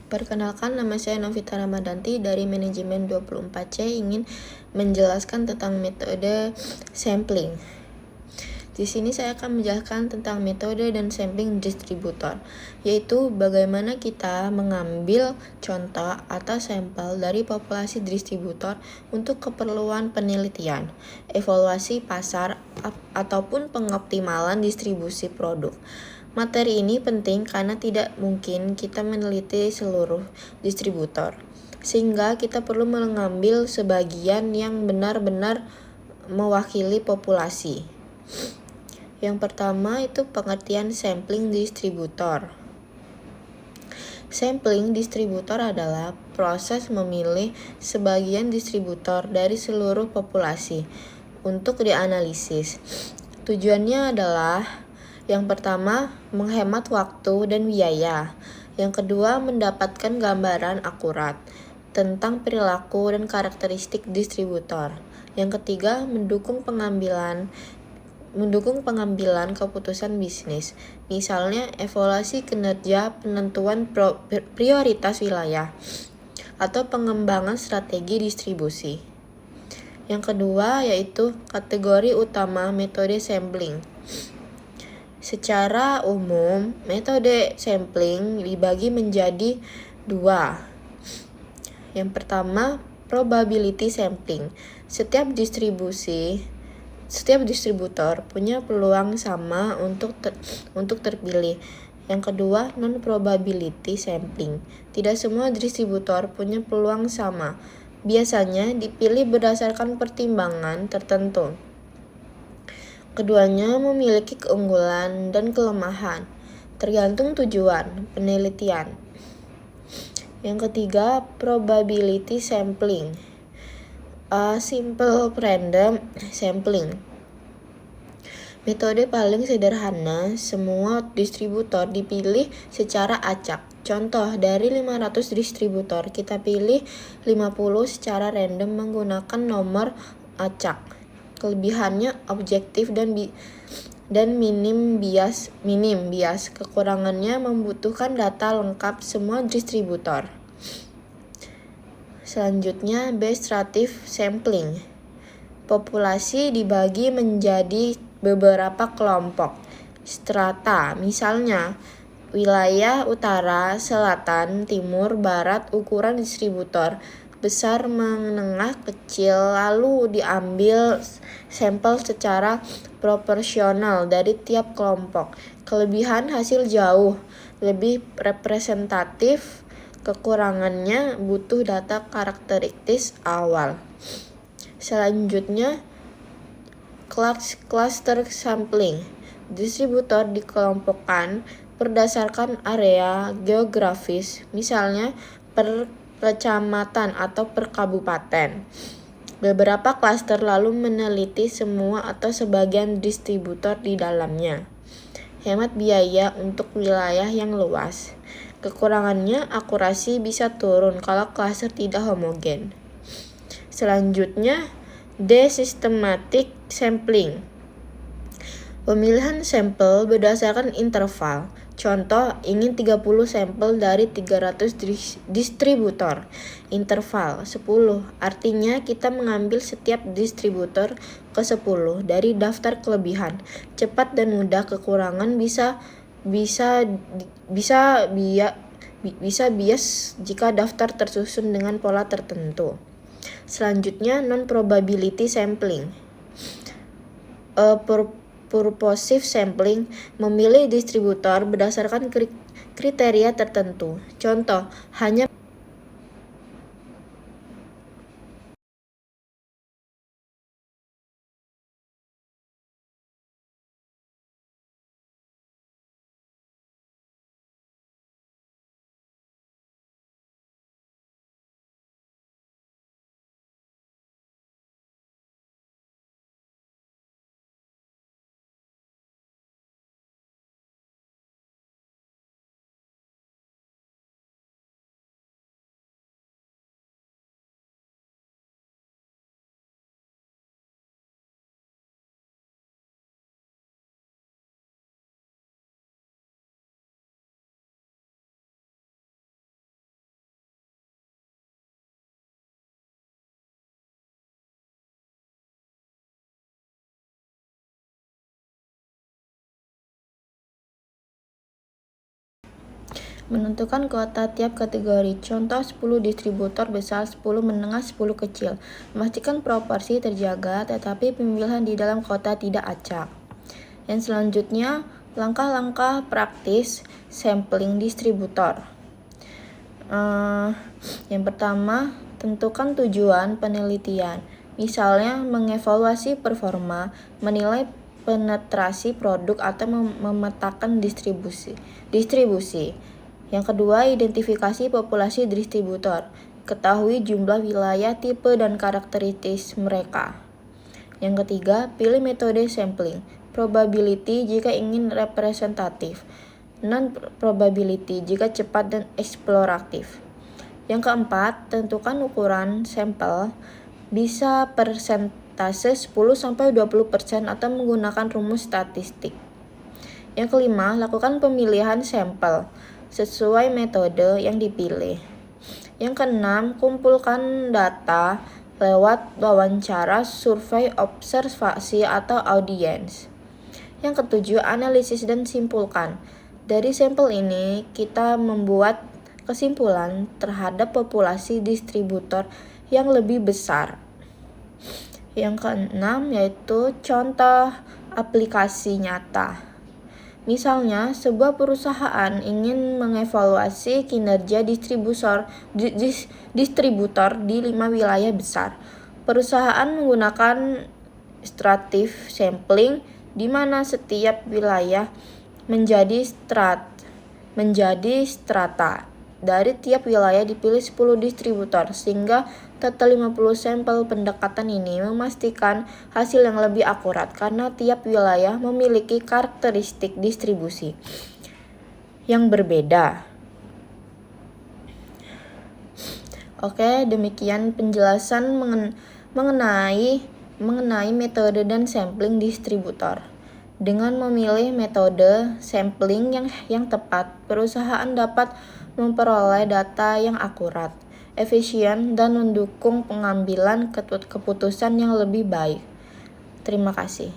Perkenalkan, nama saya Novita Ramadanti dari Manajemen 24C, ingin menjelaskan tentang metode sampling. Di sini saya akan menjelaskan tentang metode dan sampling distributor, yaitu bagaimana kita mengambil contoh atau sampel dari populasi distributor untuk keperluan penelitian, evaluasi pasar, ataupun pengoptimalan distribusi produk. Materi ini penting karena tidak mungkin kita meneliti seluruh distributor, sehingga kita perlu mengambil sebagian yang benar-benar mewakili populasi. Yang pertama itu pengertian sampling distributor. Sampling distributor adalah proses memilih sebagian distributor dari seluruh populasi untuk dianalisis. Tujuannya adalah yang pertama, menghemat waktu dan biaya. Yang kedua, mendapatkan gambaran akurat tentang perilaku dan karakteristik distributor. Yang ketiga, mendukung pengambilan keputusan bisnis, misalnya evaluasi kinerja, penentuan prioritas wilayah, atau pengembangan strategi distribusi. Yang kedua yaitu kategori utama metode sampling. Secara umum, metode sampling dibagi menjadi dua. Yang pertama, probability sampling. Setiap distributor punya peluang sama untuk terpilih. Yang kedua, non-probability sampling. Tidak semua distributor punya peluang sama. Biasanya dipilih berdasarkan pertimbangan tertentu. Keduanya memiliki keunggulan dan kelemahan, tergantung tujuan penelitian. Yang ketiga, probability sampling. Simple random sampling. Metode paling sederhana, semua distributor dipilih secara acak. Contoh, dari 500 distributor, kita pilih 50 secara random menggunakan nomor acak. Kelebihannya objektif dan minim bias. Kekurangannya membutuhkan data lengkap semua distributor. Selanjutnya, Bayes-Stratif sampling. Populasi dibagi menjadi beberapa kelompok strata, misalnya wilayah utara, selatan, timur, barat. Ukuran distributor besar, menengah, kecil, lalu diambil sampel secara proporsional dari tiap kelompok. Kelebihan, hasil jauh lebih representatif. Kekurangannya, butuh data karakteristik awal. Selanjutnya, cluster sampling. Distributor dikelompokkan berdasarkan area geografis, misalnya per kecamatan atau per kabupaten. Beberapa klaster lalu meneliti semua atau sebagian distributor di dalamnya. Hemat biaya untuk wilayah yang luas. Kekurangannya, akurasi bisa turun kalau klaster tidak homogen. Selanjutnya, de-systematic sampling. Pemilihan sampel berdasarkan interval. Contoh, ingin 30 sampel dari 300 distributor. Interval 10, artinya kita mengambil setiap distributor ke-10 dari daftar kelebihan. Cepat dan mudah. Kekurangan bisa bias jika daftar tersusun dengan pola tertentu. Selanjutnya, non-probability sampling. Purposive sampling, memilih distributor berdasarkan kriteria tertentu. Contoh, hanya Menentukan kuota tiap kategori. Contoh 10 distributor besar, 10 menengah, 10 kecil. Memastikan proporsi terjaga, tetapi pemilihan di dalam kuota tidak acak. Yang selanjutnya, langkah-langkah praktis sampling distributor. Yang pertama, tentukan tujuan penelitian. Misalnya, mengevaluasi performa, menilai penetrasi produk, atau memetakan distribusi. Yang kedua, identifikasi populasi distributor. Ketahui jumlah wilayah, tipe, dan karakteristik mereka. Yang ketiga, pilih metode sampling. Probability jika ingin representatif. Non-probability jika cepat dan eksploratif. Yang keempat, tentukan ukuran sampel. Bisa persentase 10-20% atau menggunakan rumus statistik. Yang kelima, lakukan pemilihan sampel sesuai metode yang dipilih. Yang keenam, kumpulkan data lewat wawancara, survei, observasi, atau audiens. Yang ketujuh, analisis dan simpulkan. Dari sampel ini, kita membuat kesimpulan terhadap populasi distributor yang lebih besar. Yang keenam yaitu contoh aplikasi nyata. Misalnya, sebuah perusahaan ingin mengevaluasi kinerja distributor di 5 wilayah besar. Perusahaan menggunakan stratif sampling di mana setiap wilayah menjadi strata. Dari tiap wilayah dipilih 10 distributor, sehingga total 50 sampel. Pendekatan ini memastikan hasil yang lebih akurat karena tiap wilayah memiliki karakteristik distribusi yang berbeda. Oke, demikian penjelasan mengenai metode dan sampling distributor. Dengan memilih metode sampling yang tepat, perusahaan dapat memperoleh data yang akurat, efisien, dan mendukung pengambilan keputusan yang lebih baik. Terima kasih.